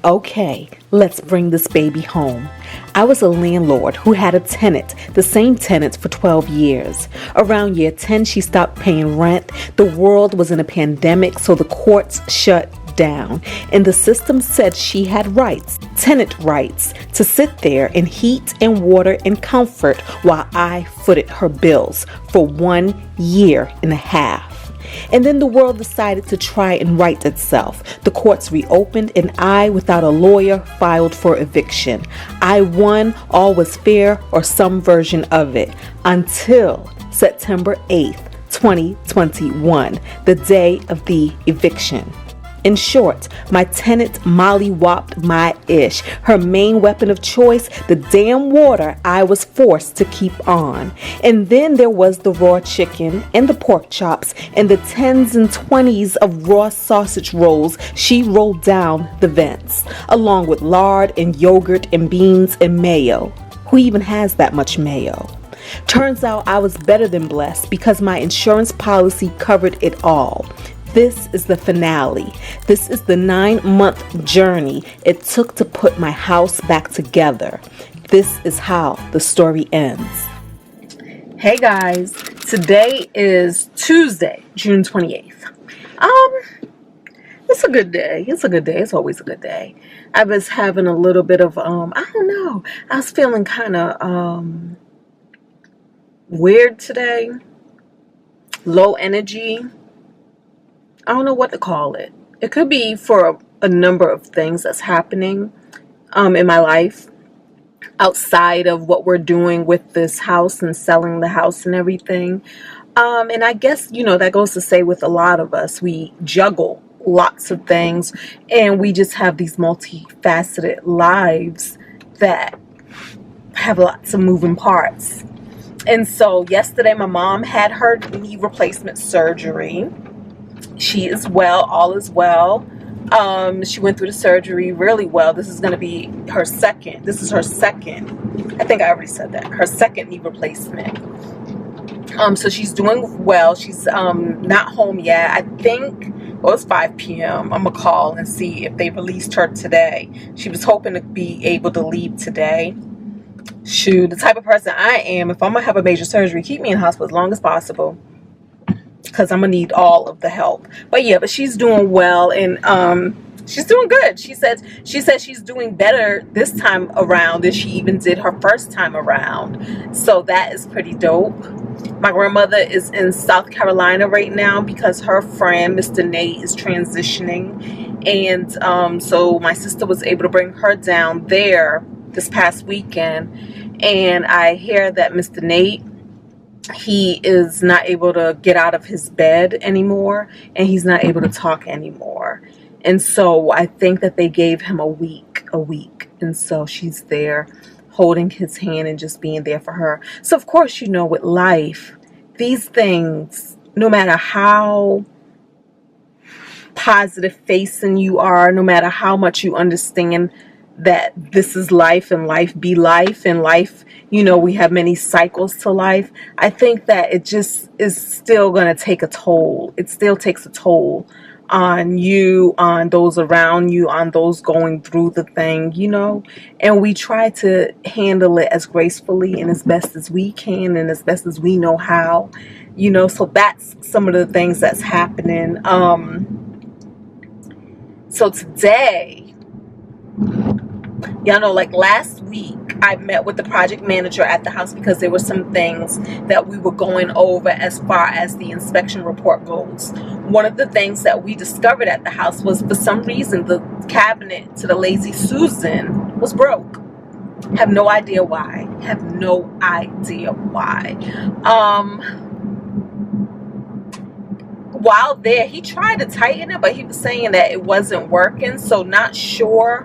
Okay, let's bring this baby home. I was a landlord who had a tenant, the same tenant for 12 years. Around year 10, she stopped paying rent. The world was in a pandemic, so the courts shut down. And the system said she had rights, tenant rights, to sit there in heat and water and comfort while I footed her bills for 1 year and a half. And then the world decided to try and right itself. The courts reopened and I, without a lawyer, filed for eviction. I won, all was fair, or some version of it, until September 8th, 2021, the day of the eviction. In short, my tenant mollywopped my ish. Her main weapon of choice, the damn water I was forced to keep on. And then there was the raw chicken and the pork chops and the 10s and 20s of raw sausage rolls she rolled down the vents, along with lard and yogurt and beans and mayo. Who even has that much mayo? Turns out I was better than blessed because my insurance policy covered it all. This is the finale. This is the 9-month journey it took to put my house back together. This is how the story ends. Hey guys, today is Tuesday, June 28th. It's a good day. It's a good day. It's always a good day. I was having a little bit of, I don't know. I was feeling kind of weird today. Low energy. I don't know what to call it. It could be for a number of things that's happening in my life outside of what we're doing with this house and selling the house and everything. And I guess, that goes to say with a lot of us, we juggle lots of things and we just have these multifaceted lives that have lots of moving parts. And so yesterday my mom had her knee replacement surgery. She is well, all is well. She went through the surgery really well. This is going to be her second. This is her second. I think I already said that. Her second knee replacement. So she's doing well. She's not home yet. I think it's 5 p.m. I'm going to call and see if they released her today. She was hoping to be able to leave today. Shoot, the type of person I am, if I'm going to have a major surgery, keep me in hospital as long as possible. Because I'm going to need all of the help. But she's doing well and she's doing good. She says she's doing better this time around than she even did her first time around. So that is pretty dope. My grandmother is in South Carolina right now because her friend, Mr. Nate, is transitioning. And so my sister was able to bring her down there this past weekend. And I hear that Mr. Nate, he is not able to get out of his bed anymore and he's not able to talk anymore. And so I think that they gave him a week. And so she's there holding his hand and just being there for her. So of course, with life, these things, no matter how positive facing you are, no matter how much you understand that this is life and life be life and life, we have many cycles to life. I think that it just is still going to take a toll. It still takes a toll on you, on those around you, on those going through the thing, and we try to handle it as gracefully and as best as we can and as best as we know how, so that's some of the things that's happening. So today, y'all know, like last week, I met with the project manager at the house because there were some things that we were going over as far as the inspection report goes. One of the things that we discovered at the house was, for some reason, the cabinet to the Lazy Susan was broke. Have no idea why. While there, he tried to tighten it, but he was saying that it wasn't working, so not sure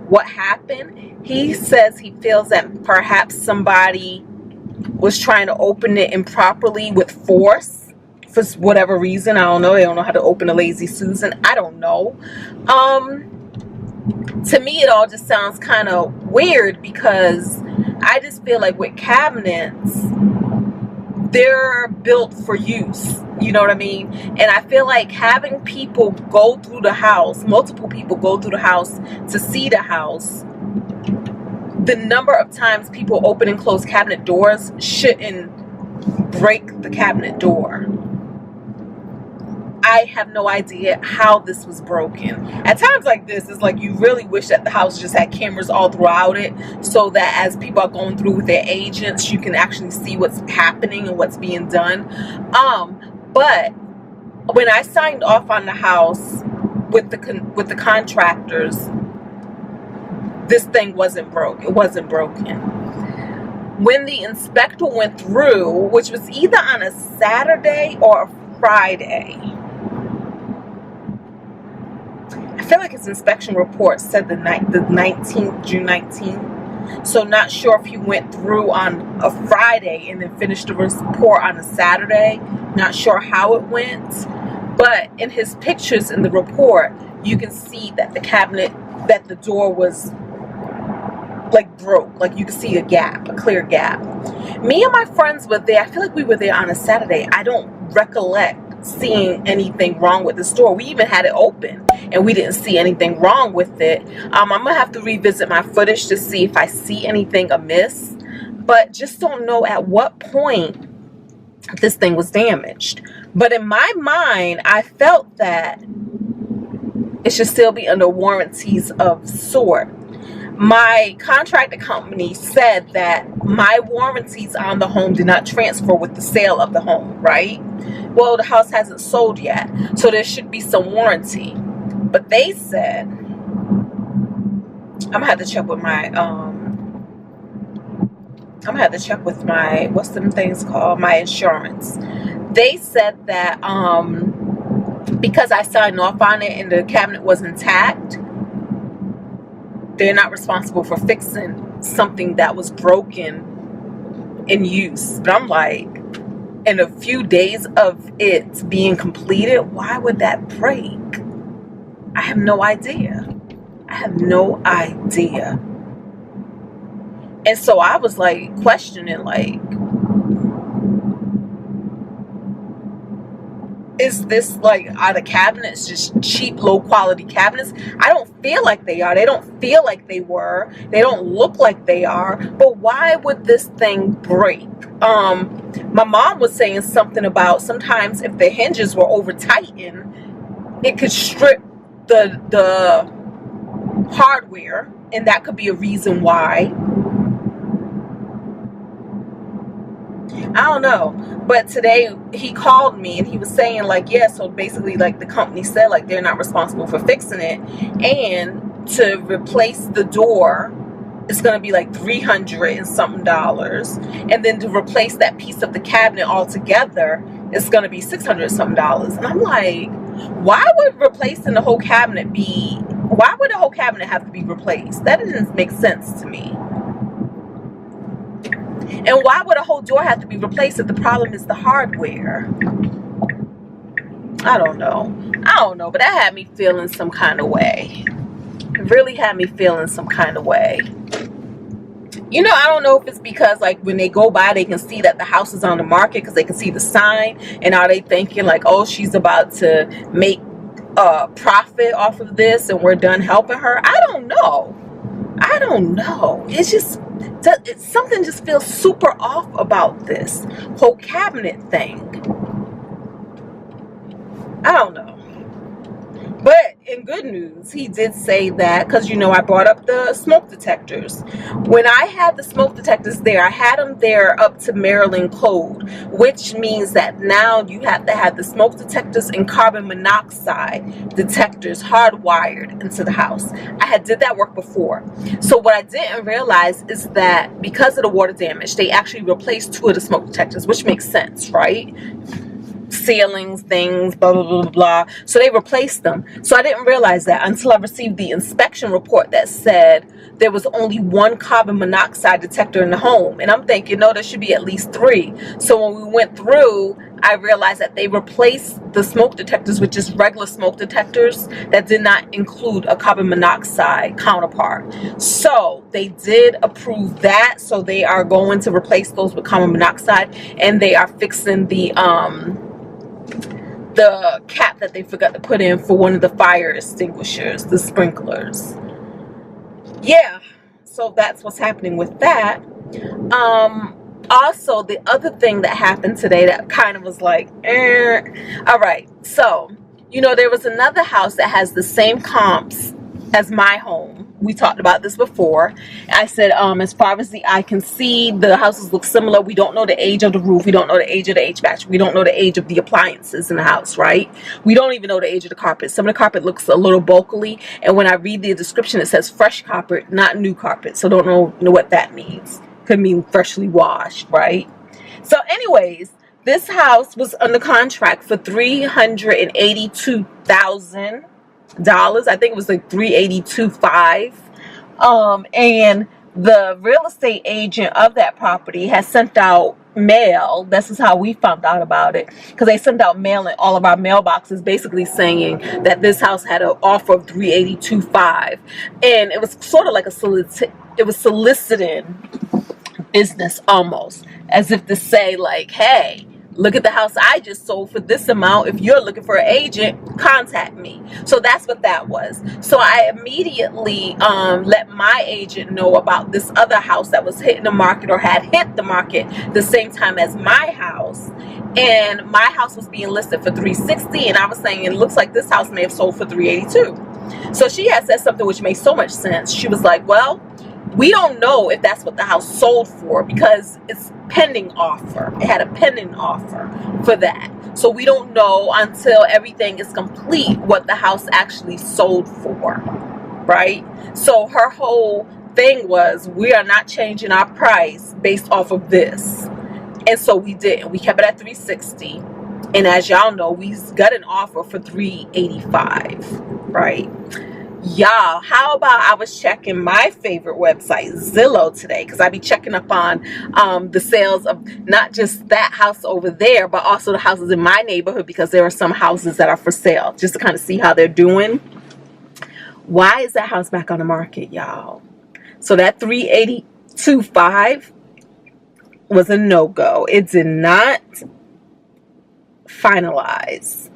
what happened. He says he feels that perhaps somebody was trying to open it improperly with force for whatever reason. I don't know. They don't know how to open a Lazy Susan. I don't know. To me, it all just sounds kind of weird because I just feel like with cabinets, they're built for use. You know what I mean? And I feel like having people go through the house, multiple people go through the house to see the house, the number of times people open and close cabinet doors shouldn't break the cabinet door. I have no idea how this was broken. At times like this, it's like you really wish that the house just had cameras all throughout it, so that as people are going through with their agents, you can actually see what's happening and what's being done. But when I signed off on the house with the contractors, this thing wasn't broke. It wasn't broken. When the inspector went through, which was either on a Saturday or a Friday, I feel like his inspection report said the 19th, June 19th. So not sure if he went through on a Friday and then finished the report on a Saturday. Not sure how it went. But in his pictures in the report, you can see that the cabinet, that the door was like broke. Like you can see a gap, a clear gap. Me and my friends were there. I feel like we were there on a Saturday. I don't recollect seeing anything wrong with the store. We even had it open and we didn't see anything wrong with it. I'm gonna have to revisit my footage to see if I see anything amiss, but just don't know at what point this thing was damaged. But in my mind, I felt that it should still be under warranties of sort. My contracting company said that my warranties on the home did not transfer with the sale of the home, right? Well, the house hasn't sold yet, so there should be some warranty. But they said, I'm gonna have to check with my, what's them things called? My insurance. They said that because I signed off on it and the cabinet was intact, they're not responsible for fixing something that was broken in use. But I'm like, in a few days of it being completed, why would that break? I have no idea. I have no idea. And so I was like questioning, like, is this like, are the cabinets just cheap, low quality cabinets? I don't feel like they are. They don't feel like they were. They don't look like they are. But why would this thing break? My mom was saying something about sometimes if the hinges were over tightened, it could strip the hardware, and that could be a reason why. I don't know. But today he called me and he was saying like, yeah, so basically like the company said like they're not responsible for fixing it, and to replace the door it's going to be like $300 and something, and then to replace that piece of the cabinet altogether it's going to be $600 and something. And I'm like, why would replacing the whole cabinet be, why would the whole cabinet have to be replaced? That doesn't make sense to me. And why would a whole door have to be replaced if the problem is the hardware? I don't know, but that had me feeling some kind of way. It really had me feeling some kind of way. You know, I don't know if it's because like when they go by they can see that the house is on the market because they can see the sign, and are they thinking like, oh, she's about to make a profit off of this and we're done helping her? I don't know. It's just, something just feels super off about this whole cabinet thing. I don't know. But in good news, he did say that, because, you know, I brought up the smoke detectors. When I had the smoke detectors there, I had them there up to Maryland code, which means that now you have to have the smoke detectors and carbon monoxide detectors hardwired into the house. I had did that work before. So what I didn't realize is that because of the water damage, they actually replaced 2 of the smoke detectors, which makes sense, right? Ceilings, things, blah, blah, blah, blah. So they replaced them. So I didn't realize that until I received the inspection report that said there was only 1 carbon monoxide detector in the home. And I'm thinking, no, there should be at least 3. So when we went through, I realized that they replaced the smoke detectors with just regular smoke detectors that did not include a carbon monoxide counterpart. So they did approve that. So they are going to replace those with carbon monoxide, and they are fixing the the cap that they forgot to put in for one of the fire extinguishers, the sprinklers. Yeah, so that's what's happening with that. Also, the other thing that happened today that kind of was like, all right, so there was another house that has the same comps as my home. We talked about this before. I said, as far as the eye can see, the houses look similar. We don't know the age of the roof. We don't know the age of the HVAC. We don't know the age of the appliances in the house, right? We don't even know the age of the carpet. Some of the carpet looks a little bulky, and when I read the description, it says fresh carpet, not new carpet. So don't know what that means. Could mean freshly washed, right? So anyways, this house was under contract for $382,000. I think it was like $382,500. And the real estate agent of that property has sent out mail. This is how we found out about it, because they sent out mail in all of our mailboxes, basically saying that this house had an offer of $382,500, and it was sort of like it was soliciting business, almost as if to say, like, hey, look at the house I just sold for this amount. If you're looking for an agent, contact me. So that's what that was. So I immediately let my agent know about this other house that was hitting the market, or had hit the market the same time as my house. And my house was being listed for $360,000, and I was saying it looks like this house may have sold for $382,000. So she had said something which made so much sense. She was like, well, we don't know if that's what the house sold for, because it's pending offer. It had a pending offer for that. So we don't know until everything is complete what the house actually sold for, right? So her whole thing was, we are not changing our price based off of this. And so we didn't. We kept it at $360,000. And as y'all know, we got an offer for $385,000, right? Y'all, how about I was checking my favorite website, Zillow, today, because I be checking up on the sales of not just that house over there, but also the houses in my neighborhood, because there are some houses that are for sale, just to kind of see how they're doing. Why is that house back on the market, y'all? So that $382,500 was a no-go. It did not finalize.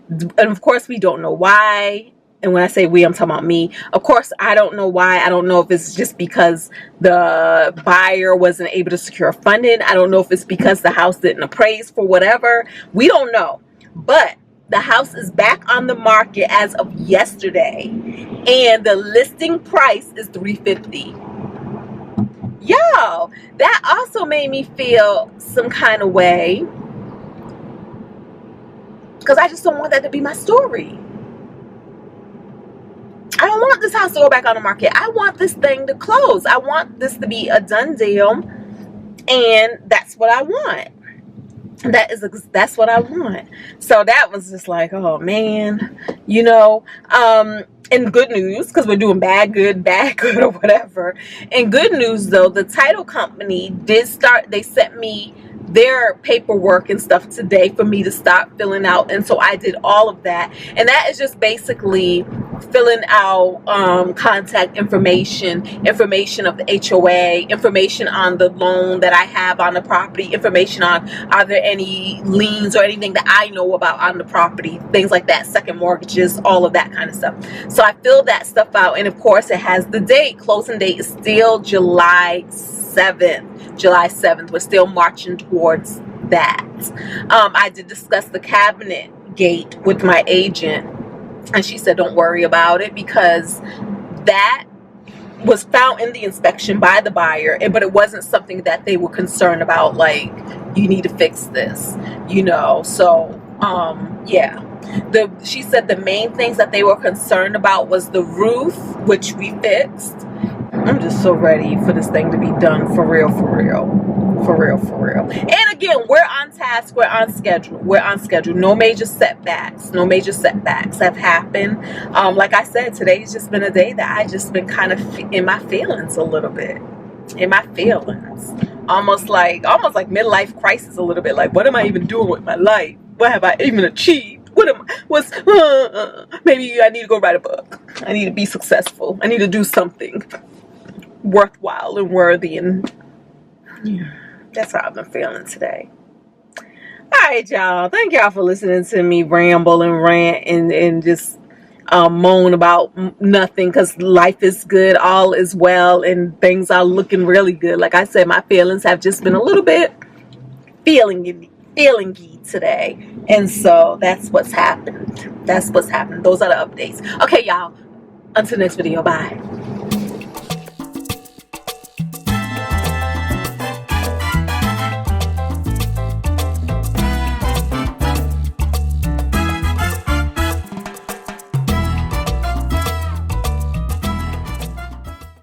And of course, we don't know why. And when I say we, I'm talking about me. Of course, I don't know why. I don't know if it's just because the buyer wasn't able to secure funding. I don't know if it's because the house didn't appraise for whatever. We don't know. But the house is back on the market as of yesterday. And the listing price is $350,000. Yo, that also made me feel some kind of way, because I just don't want that to be my story. I don't want this house to go back on the market. I want this thing to close. I want this to be a done deal. And that's what I want. That's what I want. So that was just like, oh man, and good news, because we're doing bad, good, or whatever. And good news though, the title company they sent me their paperwork and stuff today for me to start filling out. And so I did all of that. And that is just basically filling out contact information of the HOA, information on the loan that I have on the property, information on are there any liens or anything that I know about on the property, things like that, second mortgages, all of that kind of stuff. So I filled that stuff out, and of course it has the date. Closing date is still July 7th. We're still marching towards that. I did discuss the cabinet gate with my agent, and she said don't worry about it, because that was found in the inspection by the buyer, but it wasn't something that they were concerned about, like, you need to fix this, so yeah. She said the main things that they were concerned about was the roof, which we fixed. I'm just so ready for this thing to be done for real. And again, we're on task, we're on schedule. No major setbacks have happened. Like I said, today's just been a day that I just been kind of in my feelings a little bit. Almost like midlife crisis a little bit. Like, what am I even doing with my life? What have I even achieved? Maybe I need to go write a book. I need to be successful. I need to do something worthwhile and worthy, and yeah, that's how I've been feeling today. right, y'all. Thank y'all for listening to me ramble and rant and just moan about nothing, because life is good, all is well, and things are looking really good. Like I said, my feelings have just been a little bit feelingy today, and so that's what's happened. Those are the updates. Okay, y'all, until next video, bye.